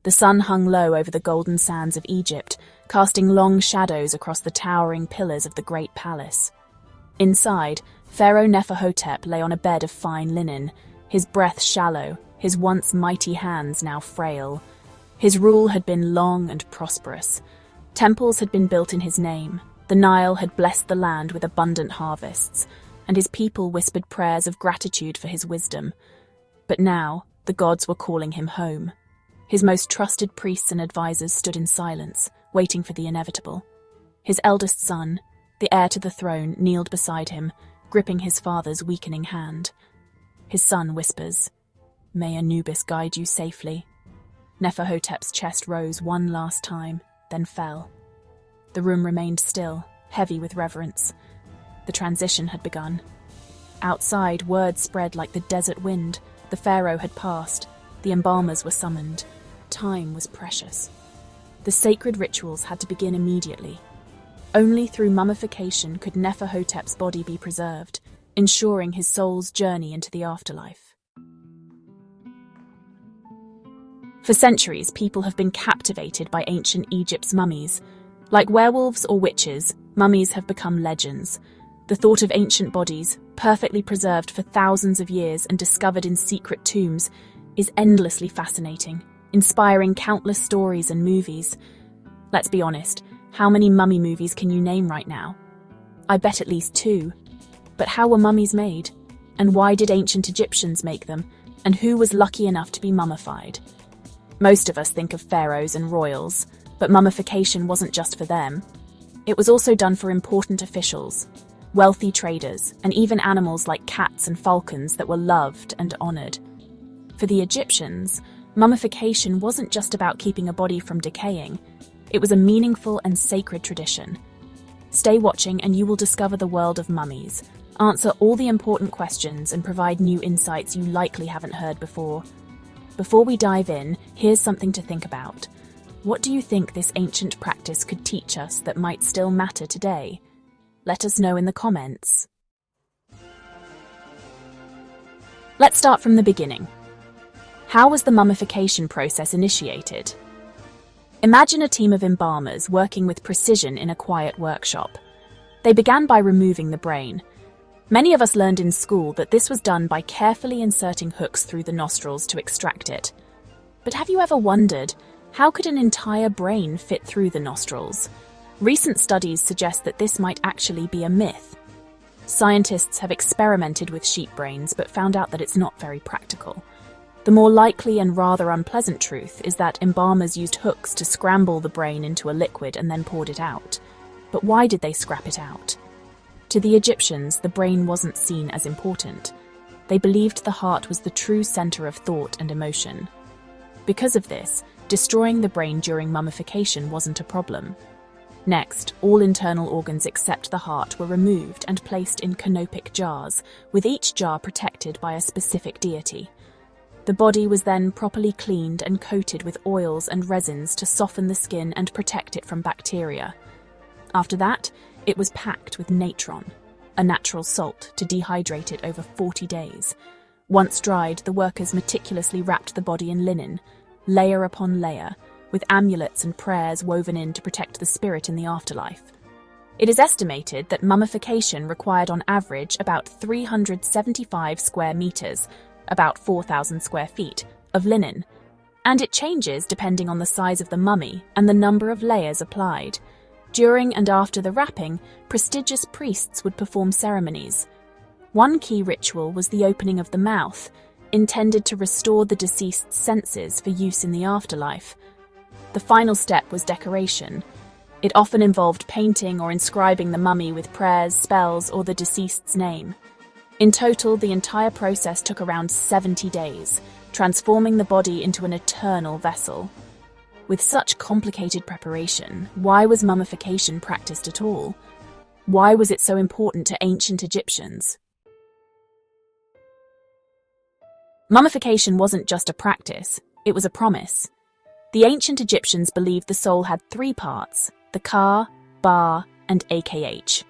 The sun hung low over the golden sands of Egypt, casting long shadows across the towering pillars of the great palace. Inside, Pharaoh Neferhotep lay on a bed of fine linen, his breath shallow, his once mighty hands now frail. His rule had been long and prosperous. Temples had been built in his name, the Nile had blessed the land with abundant harvests, and his people whispered prayers of gratitude for his wisdom. But now, the gods were calling him home. His most trusted priests and advisors stood in silence, waiting for the inevitable. His eldest son, the heir to the throne, kneeled beside him, gripping his father's weakening hand. His son whispers, "May Anubis guide you safely." Neferhotep's chest rose one last time, then fell. The room remained still, heavy with reverence. The transition had begun. Outside, word spread like the desert wind. The pharaoh had passed. The embalmers were summoned. Time was precious. The sacred rituals had to begin immediately. Only through mummification could Neferhotep's body be preserved, ensuring his soul's journey into the afterlife. For centuries, people have been captivated by ancient Egypt's mummies. Like werewolves or witches, mummies have become legends. The thought of ancient bodies, perfectly preserved for thousands of years and discovered in secret tombs, is endlessly fascinating, inspiring countless stories and movies. Let's be honest, how many mummy movies can you name right now? I bet at least 2. But how were mummies made? And why did ancient Egyptians make them? And who was lucky enough to be mummified? Most of us think of pharaohs and royals, but mummification wasn't just for them. It was also done for important officials, wealthy traders, and even animals like cats and falcons that were loved and honored. For the Egyptians, mummification wasn't just about keeping a body from decaying. It was a meaningful and sacred tradition. Stay watching and you will discover the world of mummies, answer all the important questions and provide new insights you likely haven't heard before. Before we dive in, here's something to think about. What do you think this ancient practice could teach us that might still matter today? Let us know in the comments. Let's start from the beginning. How was the mummification process initiated? Imagine a team of embalmers working with precision in a quiet workshop. They began by removing the brain. Many of us learned in school that this was done by carefully inserting hooks through the nostrils to extract it. But have you ever wondered, how could an entire brain fit through the nostrils? Recent studies suggest that this might actually be a myth. Scientists have experimented with sheep brains but found out that it's not very practical. The more likely and rather unpleasant truth is that embalmers used hooks to scramble the brain into a liquid and then poured it out. But why did they scrap it out? To the Egyptians, the brain wasn't seen as important. They believed the heart was the true center of thought and emotion. Because of this, destroying the brain during mummification wasn't a problem. Next, all internal organs except the heart were removed and placed in canopic jars, with each jar protected by a specific deity. The body was then properly cleaned and coated with oils and resins to soften the skin and protect it from bacteria. After that, it was packed with natron, a natural salt, to dehydrate it over 40 days. Once dried, the workers meticulously wrapped the body in linen, layer upon layer, with amulets and prayers woven in to protect the spirit in the afterlife. It is estimated that mummification required on average about 375 square meters, about 4,000 square feet, of linen, and it changes depending on the size of the mummy and the number of layers applied. During and after the wrapping, prestigious priests would perform ceremonies. One key ritual was the opening of the mouth, intended to restore the deceased's senses for use in the afterlife. The final step was decoration. It often involved painting or inscribing the mummy with prayers, spells, or the deceased's name. In total, the entire process took around 70 days, transforming the body into an eternal vessel. With such complicated preparation, why was mummification practiced at all? Why was it so important to ancient Egyptians? Mummification wasn't just a practice, it was a promise. The ancient Egyptians believed the soul had 3 parts: the Ka, Ba, and Akh.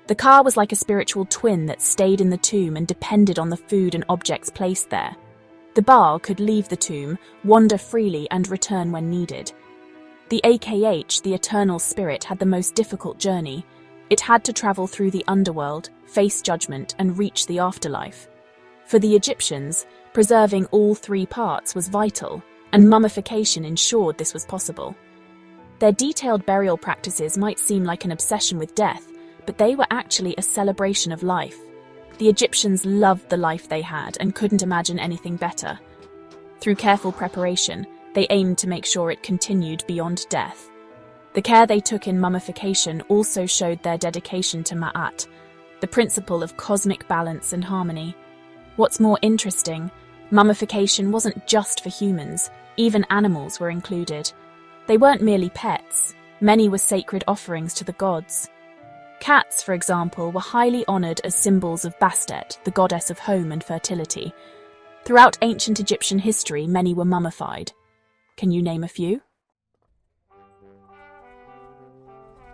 The Ka was like a spiritual twin that stayed in the tomb and depended on the food and objects placed there. The Ba could leave the tomb, wander freely, and return when needed. The Akh, the eternal spirit, had the most difficult journey. It had to travel through the underworld, face judgment, and reach the afterlife. For the Egyptians, preserving all three parts was vital, and mummification ensured this was possible. Their detailed burial practices might seem like an obsession with death, but they were actually a celebration of life. The Egyptians loved the life they had and couldn't imagine anything better. Through careful preparation, they aimed to make sure it continued beyond death. The care they took in mummification also showed their dedication to Ma'at, the principle of cosmic balance and harmony. What's more interesting, mummification wasn't just for humans, even animals were included. They weren't merely pets, many were sacred offerings to the gods. Cats, for example, were highly honoured as symbols of Bastet, the goddess of home and fertility. Throughout ancient Egyptian history, many were mummified. Can you name a few?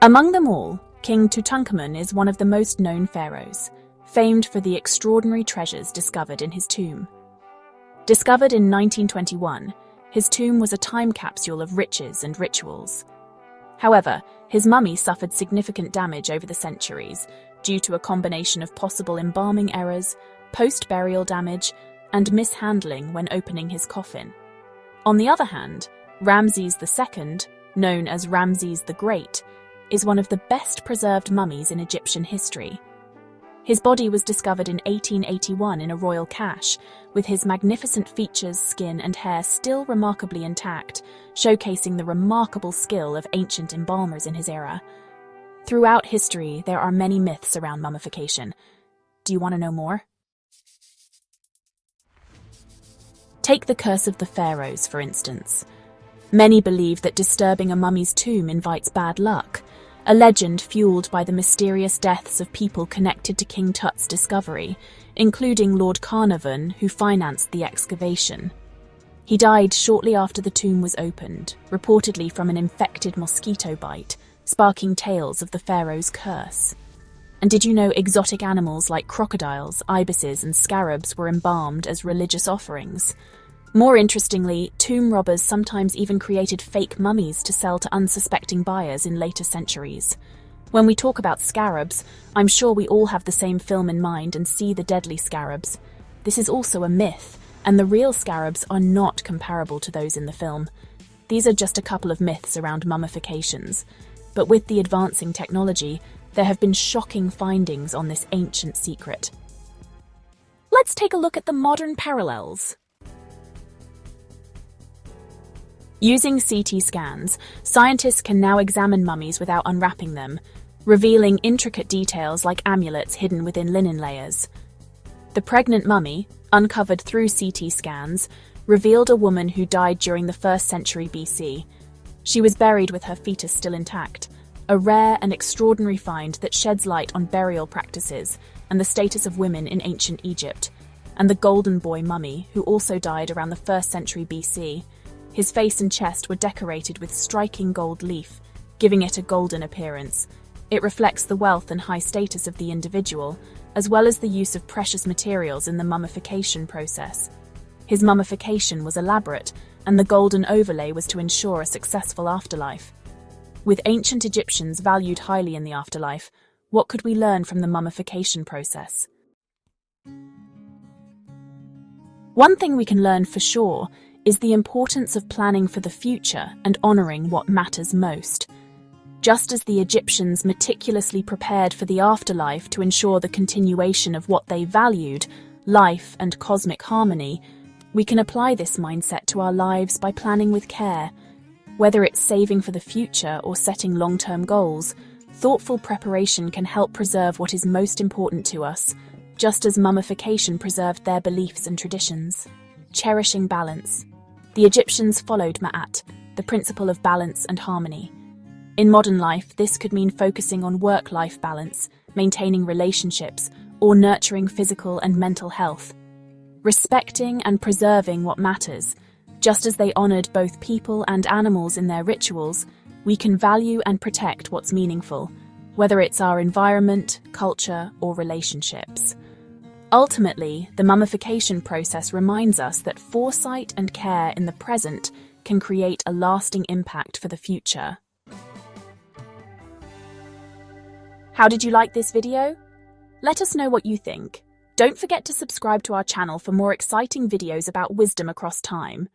Among them all, King Tutankhamun is one of the most known pharaohs, famed for the extraordinary treasures discovered in his tomb. Discovered in 1921, his tomb was a time capsule of riches and rituals. However, his mummy suffered significant damage over the centuries due to a combination of possible embalming errors, post-burial damage, and mishandling when opening his coffin. On the other hand, Ramses II, known as Ramses the Great, is one of the best preserved mummies in Egyptian history. His body was discovered in 1881 in a royal cache, with his magnificent features, skin, and hair still remarkably intact, showcasing the remarkable skill of ancient embalmers in his era. Throughout history, there are many myths around mummification. Do you want to know more? Take the curse of the Pharaohs, for instance. Many believe that disturbing a mummy's tomb invites bad luck, a legend fueled by the mysterious deaths of people connected to King Tut's discovery, including Lord Carnarvon, who financed the excavation. He died shortly after the tomb was opened, reportedly from an infected mosquito bite, sparking tales of the pharaoh's curse. And did you know exotic animals like crocodiles, ibises, and scarabs were embalmed as religious offerings? More interestingly, tomb robbers sometimes even created fake mummies to sell to unsuspecting buyers in later centuries. When we talk about scarabs, I'm sure we all have the same film in mind and see the deadly scarabs. This is also a myth, and the real scarabs are not comparable to those in the film. These are just a couple of myths around mummifications. But with the advancing technology, there have been shocking findings on this ancient secret. Let's take a look at the modern parallels. Using CT scans, scientists can now examine mummies without unwrapping them, revealing intricate details like amulets hidden within linen layers. The pregnant mummy, uncovered through CT scans, revealed a woman who died during the 1st century BC. She was buried with her fetus still intact, a rare and extraordinary find that sheds light on burial practices and the status of women in ancient Egypt. And the Golden Boy mummy, who also died around the 1st century BC. His face and chest were decorated with striking gold leaf, giving it a golden appearance. It reflects the wealth and high status of the individual, as well as the use of precious materials in the mummification process. His mummification was elaborate, and the golden overlay was to ensure a successful afterlife. With ancient Egyptians valued highly in the afterlife, what could we learn from the mummification process? One thing we can learn for sure is the importance of planning for the future and honouring what matters most. Just as the Egyptians meticulously prepared for the afterlife to ensure the continuation of what they valued, life and cosmic harmony, we can apply this mindset to our lives by planning with care. Whether it's saving for the future or setting long-term goals, thoughtful preparation can help preserve what is most important to us, just as mummification preserved their beliefs and traditions. Cherishing balance. The Egyptians followed Ma'at, the principle of balance and harmony. In modern life, this could mean focusing on work-life balance, maintaining relationships, or nurturing physical and mental health. Respecting and preserving what matters. Just as they honoured both people and animals in their rituals, we can value and protect what's meaningful, whether it's our environment, culture, or relationships. Ultimately, the mummification process reminds us that foresight and care in the present can create a lasting impact for the future. How did you like this video? Let us know what you think. Don't forget to subscribe to our channel for more exciting videos about wisdom across time.